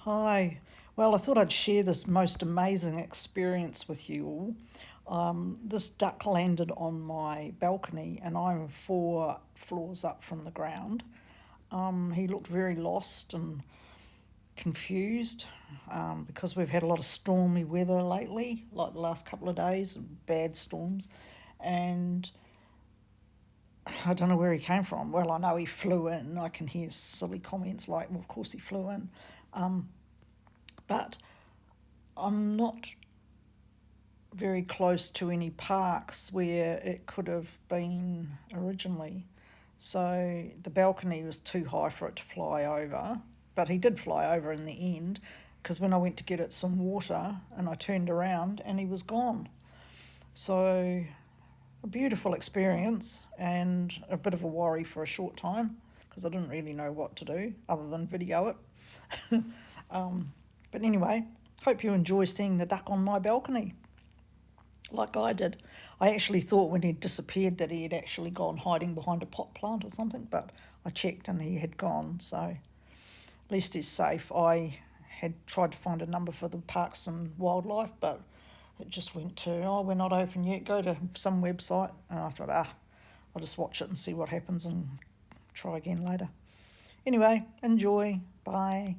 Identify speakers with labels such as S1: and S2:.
S1: Hi. Well, I thought I'd share this most amazing experience with you all. This duck landed on my balcony, and I'm 4 floors up from the ground. He looked very lost and confused because we've had a lot of stormy weather lately, like the last couple of days, bad storms. And I don't know where he came from. Well, I know he flew in. I can hear silly comments like, well, of course he flew in. But I'm not very close to any parks where it could have been originally. So the balcony was too high for it to fly over, but he did fly over in the end because when I went to get it some water and I turned around and he was gone. So a beautiful experience and a bit of a worry for a short time because I didn't really know what to do other than video it. But anyway, hope you enjoy seeing the duck on my balcony like I did. I actually thought when he'd disappeared that he had actually gone hiding behind a pot plant or something, but I checked and he had gone, so at least he's safe. I had tried to find a number for the Parks and Wildlife, but it just went to, oh, we're not open yet, go to some website. And I thought, I'll just watch it and see what happens and try again later. Anyway, enjoy. Bye.